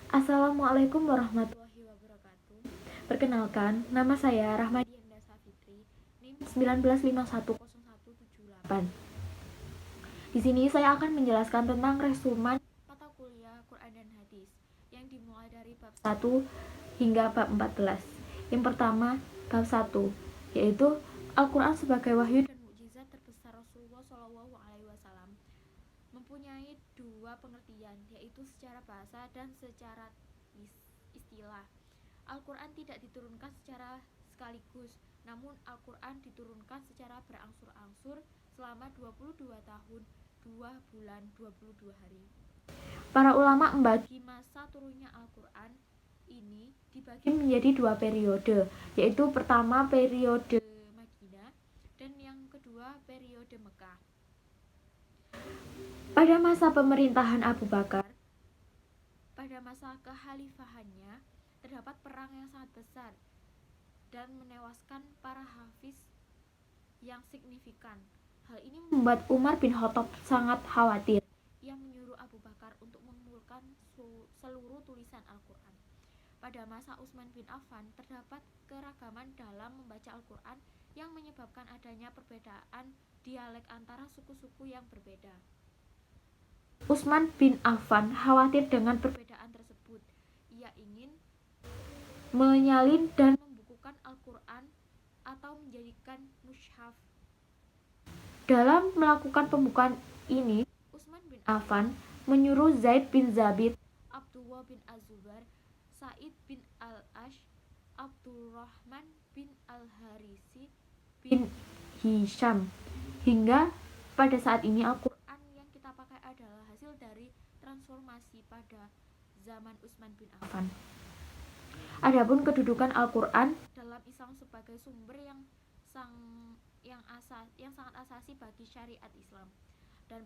Assalamualaikum warahmatullahi wabarakatuh. Perkenalkan, nama saya Rahmadi Endasa Fitri, NIM 19510178. Di sini saya akan menjelaskan tentang resumen mata kuliah Quran dan Hadis yang dimulai dari bab 1 hingga bab 14. Yang pertama, bab 1, yaitu Al-Quran sebagai wahyu dan mukjizat terbesar Rasulullah Shallallahu Alaihi Wasallam, mempunyai dua pengertian, yaitu secara bahasa dan secara istilah. Al-Quran tidak diturunkan secara sekaligus, namun Al-Quran diturunkan secara berangsur-angsur selama 22 tahun, 2 bulan, 22 hari. Para ulama membagi masa turunnya Al-Quran ini dibagi menjadi dua periode, yaitu pertama periode Madinah dan yang kedua periode Mekah. Pada masa pemerintahan Abu Bakar, pada masa kekhalifahannya, terdapat perang yang sangat besar dan menewaskan para hafiz yang signifikan. Hal ini membuat Umar bin Khattab sangat khawatir. Ia menyuruh Abu Bakar untuk mengumpulkan seluruh tulisan Al-Quran. Pada masa Utsman bin Affan, terdapat keragaman dalam membaca Al-Quran yang menyebabkan adanya perbedaan dialek antara suku-suku yang berbeda. Utsman bin Affan khawatir dengan perbedaan tersebut. Ia ingin menyalin dan membukukan Al-Quran atau menjadikan mushaf. Dalam melakukan pembukaan ini, Utsman bin Affan menyuruh Zaid bin Zabit, Abdullah bin Az-Zubair, Sa'id bin Al-Ash, Abdurrahman bin Al-Harisi bin Hisham. Hingga pada saat ini Al-Quran yang kita pakai adalah hasil dari transformasi pada zaman Utsman bin Affan. Adapun kedudukan Al-Quran dalam Islam sebagai sumber yang sangat asasi bagi syariat Islam dan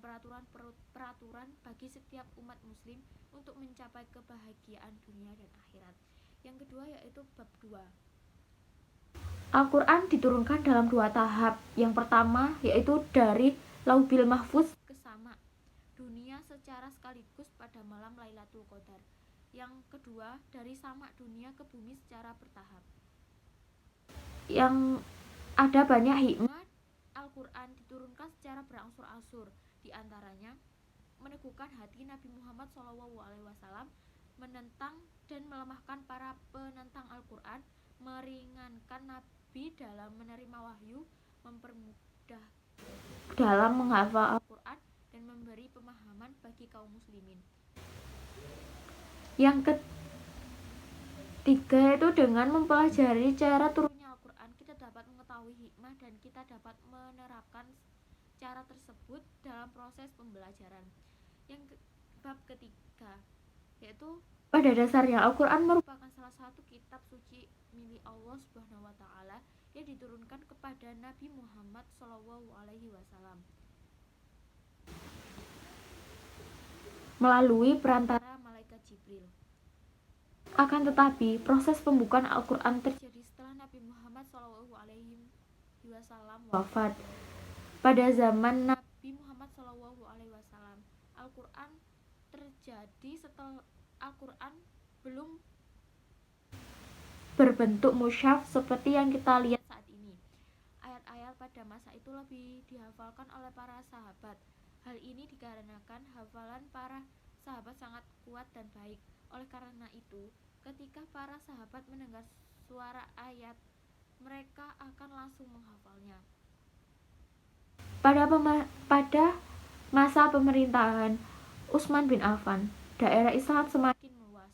peraturan bagi setiap umat muslim untuk mencapai kebahagiaan dunia dan akhirat. Yang kedua yaitu bab 2. Al-Quran diturunkan dalam dua tahap. Yang pertama yaitu dari Lauhil Mahfuz ke sama dunia secara sekaligus pada malam Lailatul Qadar. Yang kedua dari sama dunia ke bumi secara bertahap. Yang ada banyak hikmah Al-Quran diturunkan secara berangsur-angsur, di antaranya meneguhkan hati Nabi Muhammad SAW, menentang dan melemahkan para penentang Al-Quran, meringankan Nabi dalam menerima wahyu, mempermudah dalam menghafal Al-Quran, dan memberi pemahaman bagi kaum muslimin. Yang ketiga itu dengan mempelajari cara turunnya Al-Quran, kita dapat mengetahui hikmah dan kita dapat menerapkan cara tersebut dalam proses pembelajaran. Yang bab ketiga yaitu pada dasarnya Al-Quran merupakan salah satu kitab suci milik Allah Subhanahu wa taala yang diturunkan kepada Nabi Muhammad SAW melalui perantara malaikat Jibril. Akan tetapi, proses pembukaan Al-Quran terjadi setelah Nabi Muhammad SAW wafat. Pada zaman Nabi Muhammad SAW, Al-Quran terjadi setelah Al-Quran belum berbentuk mushaf seperti yang kita lihat saat ini. Ayat-ayat pada masa itu lebih dihafalkan oleh para sahabat. Hal ini dikarenakan hafalan para sahabat sangat kuat dan baik. Oleh karena itu, ketika para sahabat mendengar suara ayat, mereka akan langsung menghafalnya. Pada masa pemerintahan Utsman bin Affan, daerah Islam semakin meluas.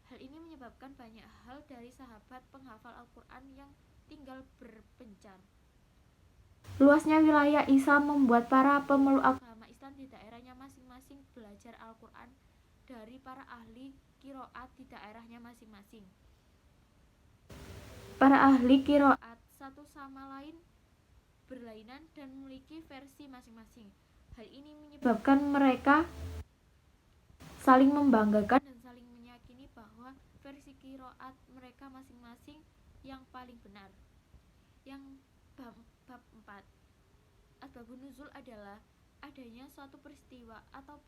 Hal ini menyebabkan banyak hal dari sahabat penghafal Al-Quran yang tinggal berpencar. Luasnya wilayah Islam membuat para pemeluk agama Islam di daerahnya masing-masing belajar Al-Quran dari para ahli qiraat di daerahnya masing-masing. Para ahli qiraat satu sama lain berlainan dan memiliki versi masing-masing. Hal ini menyebabkan mereka saling membanggakan dan saling meyakini bahwa versi qiraat mereka masing-masing yang paling benar. Yang bab 4, Asbabun Nuzul adalah adanya suatu peristiwa atau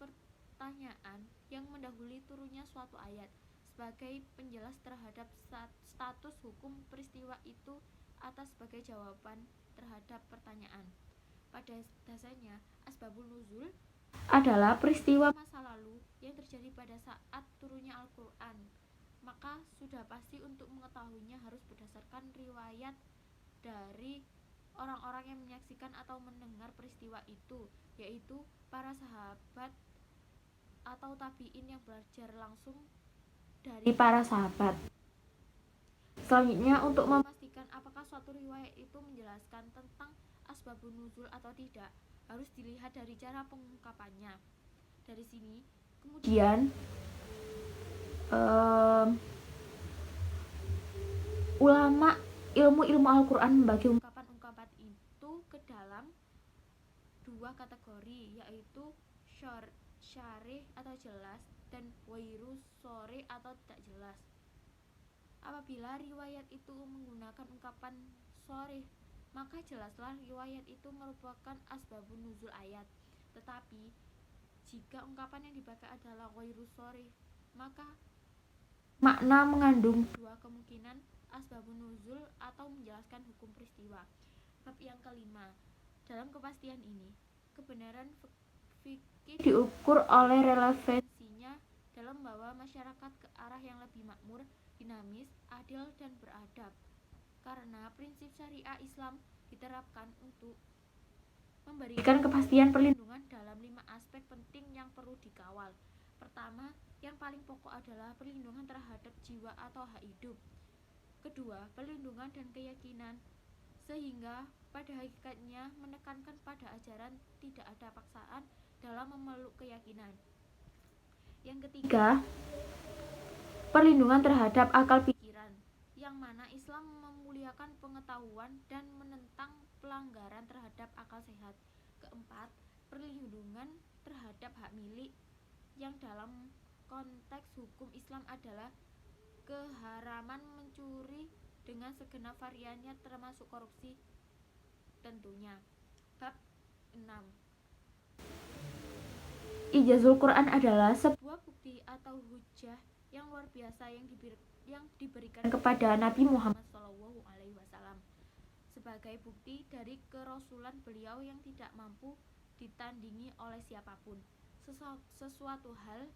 pertanyaan yang mendahului turunnya suatu ayat sebagai penjelas terhadap status hukum peristiwa itu atau sebagai jawaban terhadap pertanyaan. Pada dasarnya, asbabun nuzul adalah peristiwa masa lalu yang terjadi pada saat turunnya Al-Quran. Maka sudah pasti untuk mengetahuinya harus berdasarkan riwayat dari orang-orang yang menyaksikan atau mendengar peristiwa itu, yaitu para sahabat atau tabi'in yang belajar langsung dari para sahabat. Selanjutnya, untuk memastikan apakah suatu riwayat itu menjelaskan tentang asbabun nuzul atau tidak, harus dilihat dari cara pengungkapannya. Dari sini, kemudian ulama ilmu Al-Quran membagi ungkapan-ungkapan itu ke dalam dua kategori, yaitu syarih atau jelas dan wairu sori atau tidak jelas. Apabila riwayat itu menggunakan ungkapan sharih, maka jelaslah riwayat itu merupakan asbabun nuzul ayat. Tetapi jika ungkapan yang dipakai adalah ghairu sharih, maka makna mengandung dua kemungkinan asbabun nuzul atau menjelaskan hukum peristiwa. Bab yang kelima, dalam kepastian ini, kebenaran fikih diukur oleh relevansinya dalam membawa masyarakat ke arah yang lebih makmur, dinamis, adil, dan beradab. Karena prinsip syariah Islam diterapkan untuk memberikan kepastian perlindungan dalam 5 aspek penting yang perlu dikawal. Pertama, yang paling pokok adalah perlindungan terhadap jiwa atau hak hidup. Kedua, perlindungan dan keyakinan, sehingga pada hakikatnya menekankan pada ajaran tidak ada paksaan dalam memeluk keyakinan. Yang ketiga, perlindungan terhadap akal pikiran, yang mana Islam memuliakan pengetahuan dan menentang pelanggaran terhadap akal sehat. Keempat, perlindungan terhadap hak milik, yang dalam konteks hukum Islam adalah keharaman mencuri dengan segenap variannya termasuk korupsi tentunya. Bab 6. Ijazul Quran adalah sebuah bukti atau hujjah yang luar biasa yang diberikan kepada Nabi Muhammad SAW sebagai bukti dari kerasulan beliau yang tidak mampu ditandingi oleh siapapun. Sesuatu hal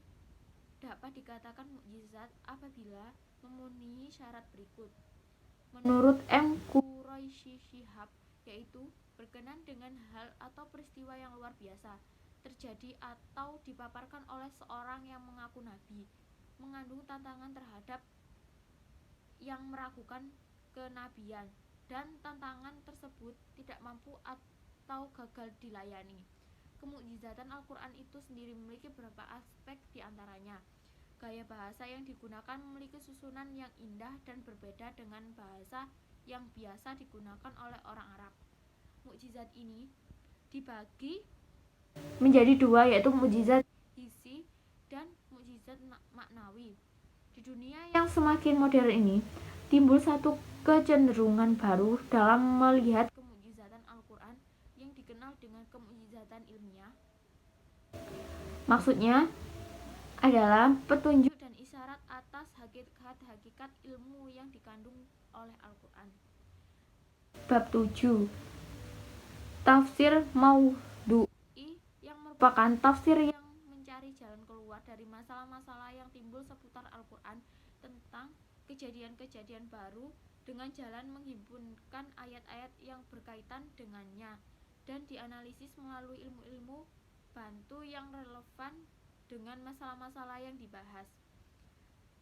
dapat dikatakan mukjizat apabila memenuhi syarat berikut. Menurut M. Quraisy Shihab, yaitu berkenan dengan hal atau peristiwa yang luar biasa terjadi atau dipaparkan oleh seorang yang mengaku nabi, mengandung tantangan terhadap yang meragukan kenabian, dan tantangan tersebut tidak mampu atau gagal dilayani. Kemukjizatan Al-Quran itu sendiri memiliki beberapa aspek, diantaranya gaya bahasa yang digunakan memiliki susunan yang indah dan berbeda dengan bahasa yang biasa digunakan oleh orang Arab. Mukjizat ini dibagi menjadi dua, yaitu mukjizat hissi dan mukjizat maknawi. Di dunia yang semakin modern ini, timbul satu kecenderungan baru dalam melihat kemukjizatan Al-Quran yang dikenal dengan kemukjizatan ilmiah. Maksudnya adalah petunjuk dan isyarat atas hakikat ilmu yang dikandung oleh Al-Quran. Bab 7. Tafsir Maudhu'i, yang merupakan tafsir yang mencari jalan keluar dari masalah-masalah yang timbul seputar Al-Quran tentang kejadian-kejadian baru dengan jalan menghimpunkan ayat-ayat yang berkaitan dengannya dan dianalisis melalui ilmu-ilmu bantu yang relevan dengan masalah-masalah yang dibahas,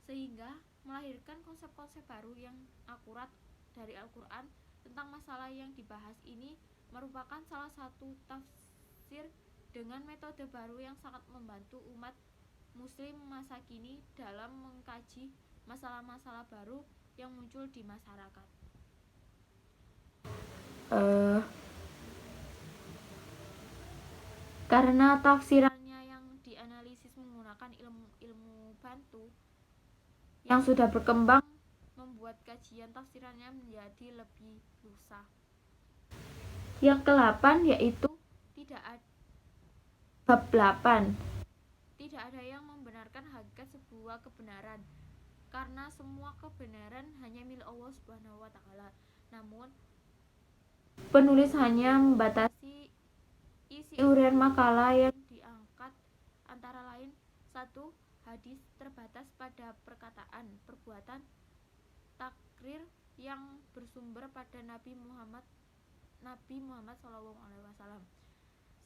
sehingga melahirkan konsep-konsep baru yang akurat dari Al-Quran tentang masalah yang dibahas. Ini merupakan salah satu tafsir dengan metode baru yang sangat membantu umat muslim masa kini dalam mengkaji masalah-masalah baru yang muncul di masyarakat. Karena tafsirannya yang dianalisis menggunakan ilmu bantu yang sudah berkembang, membuat kajian tafsirannya menjadi lebih luas. Yang ke-8 yaitu bab 8, Tidak ada yang membenarkan hakikat sebuah kebenaran, karena semua kebenaran hanya milik Allah Subhanahu wa taala. Namun, penulis hanya membatasi isi urian makalah yang diangkat, antara lain: 1. Hadis terbatas pada perkataan, perbuatan, takrir yang bersumber pada Nabi Muhammad SAW.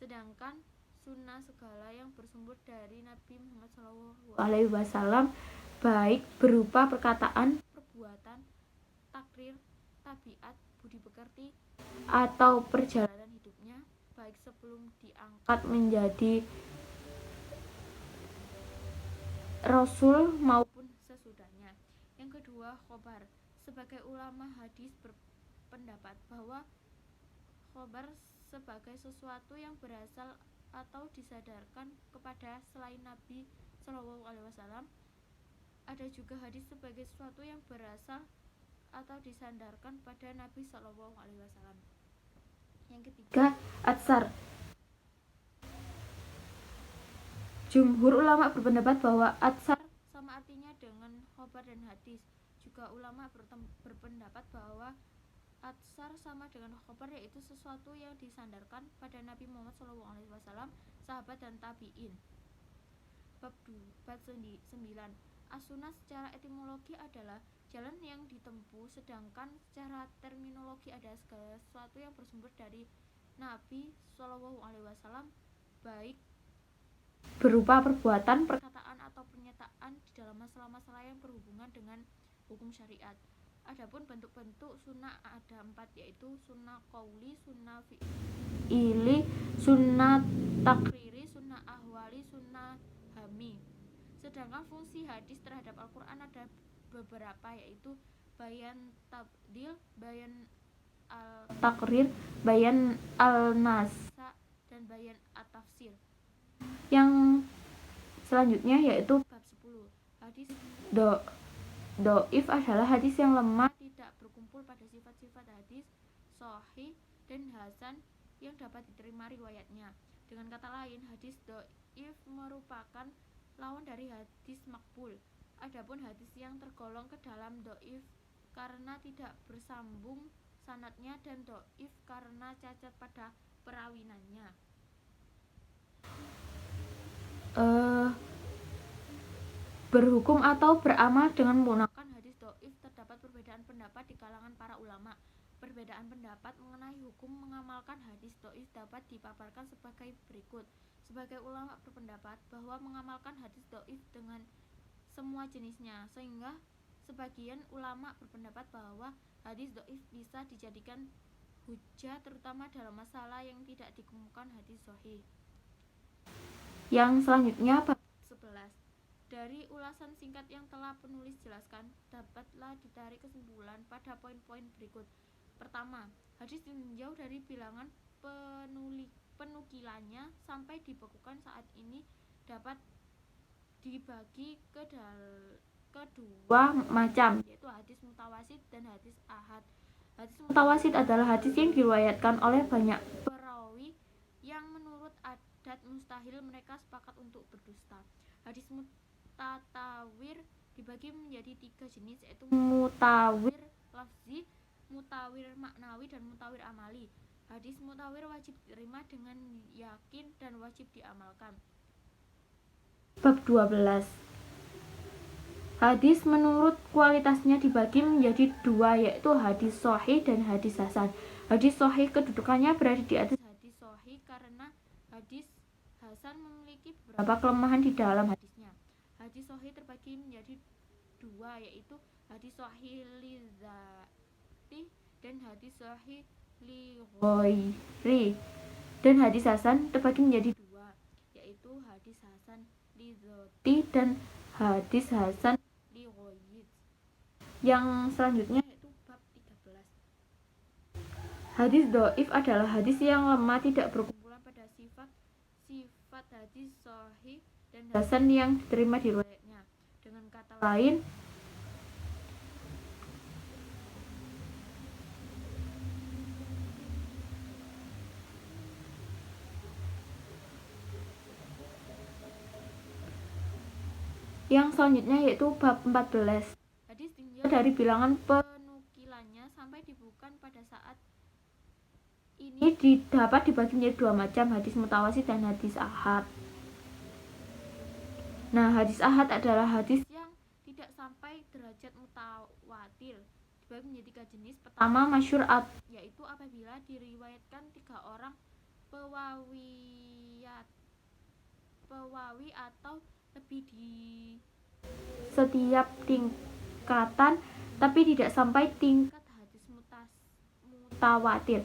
Sedangkan sunnah segala yang bersumber dari Nabi Muhammad SAW, baik berupa perkataan, perbuatan, takrir, tabiat, budi pekerti, atau perjalanan hidupnya, baik sebelum diangkat menjadi Rasul maupun sesudahnya. Yang kedua, khobar. Sebagai ulama hadis berpendapat bahwa khobar sebagai sesuatu yang berasal atau disadarkan kepada selain Nabi SAW. Ada juga hadis sebagai sesuatu yang berasal atau disandarkan pada Nabi SAW. Yang ketiga, atsar. Jumhur ulama berpendapat bahwa atsar sama artinya dengan khobar dan hadis. Juga ulama berpendapat bahwa atsar sama dengan khobar, yaitu sesuatu yang disandarkan pada Nabi Muhammad SAW, sahabat dan tabi'in. Bab 9. As-sunnah secara etimologi adalah jalan yang ditempuh, sedangkan secara terminologi adalah segala sesuatu yang bersumber dari Nabi SAW, baik berupa perbuatan, perkataan, atau pernyataan di dalam masalah-masalah yang berhubungan dengan hukum syariat. Adapun bentuk-bentuk sunnah ada 4, yaitu sunnah qauli, sunnah fi'ili, sunnah takriri, sunnah ahwali, sunnah hami. Sedangkan fungsi hadis terhadap Al-Quran ada beberapa, yaitu bayan tabdil, bayan al-takrir, bayan al-nasa, dan bayan at-tafsir. Yang selanjutnya yaitu bab 10. Hadis do'if adalah hadis yang lemah, tidak berkumpul pada sifat-sifat hadis sahih dan hasan yang dapat diterima riwayatnya. Dengan kata lain, hadis do'if merupakan lawan dari hadis makbul. Adapun hadis yang tergolong ke dalam do'if karena tidak bersambung sanadnya, dan do'if karena cacat pada perawinannya. Berhukum atau beramal dengan menggunakan hadis do'if, terdapat perbedaan pendapat di kalangan para ulama. Perbedaan pendapat mengenai hukum mengamalkan hadis do'if dapat dipaparkan sebagai berikut. Sebagai ulama berpendapat bahwa mengamalkan hadis do'if dengan semua jenisnya, sehingga sebagian ulama berpendapat bahwa hadis do'if bisa dijadikan hujjah, terutama dalam masalah yang tidak dikemukakan hadis sahih. Yang selanjutnya bab 11. Dari ulasan singkat yang telah penulis jelaskan, dapatlah ditarik kesimpulan pada poin-poin berikut. Pertama, hadis dininjau dari bilangan penukilannya sampai dibekukan saat ini dapat dibagi ke dua macam, yaitu hadis mutawasid dan hadis ahad. Hadis mutawasid adalah hadis yang diriwayatkan oleh banyak perawi yang menurut adat mustahil mereka sepakat untuk berdusta. Hadis mutatawir dibagi menjadi 3 jenis, yaitu mutawir lafzi, mutawir maknawi, dan mutawir amali. Hadis mutawir wajib diterima dengan yakin dan wajib diamalkan. Bab 12. Hadis menurut kualitasnya dibagi menjadi 2, yaitu hadis sahih dan hadis hasan. Hadis sahih kedudukannya berada di atas hadis sahih karena hadis hasan memiliki beberapa kelemahan di dalam hadisnya. Hadis sahih terbagi menjadi 2, yaitu hadis sahih li dzati dan hadis sahih li ghairi. Dan hadis hasan terbagi menjadi 2, yaitu hadis hasan li dzati dan hadis hasan li ghairi. Yang selanjutnya yaitu bab 13. Hadis dhaif adalah hadis yang lemah, tidak berkumpulan pada sifat hadis sahih dan hasan yang diterima di riwayatnya. Dengan kata lain, Yang selanjutnya yaitu bab 14. Hadis tinjau dari bilangan penukilannya sampai dibukukan pada saat ini dapat dibagi menjadi dua macam, hadis mutawatir dan hadis ahad. Nah, hadis ahad adalah hadis yang tidak sampai derajat mutawatir. Dibagi menjadi tiga jenis. Pertama, masyhur, yaitu apabila diriwayatkan 3 orang pewawi atau lebih di setiap tingkatan, tapi tidak sampai tingkat hadis mutawatir.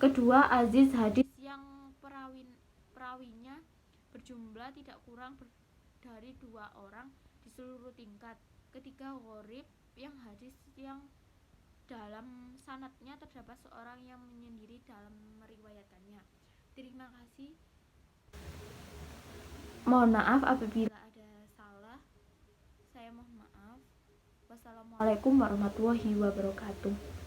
Kedua, aziz, hadis yang perawinya berjumlah tidak kurang dari 2 orang di seluruh tingkat. Ketiga, gharib, yang hadis yang dalam sanadnya terdapat seorang yang menyendiri dalam meriwayatkannya. Terima kasih. Mohon maaf apabila ada salah. Saya mohon maaf. Wassalamualaikum warahmatullahi wabarakatuh.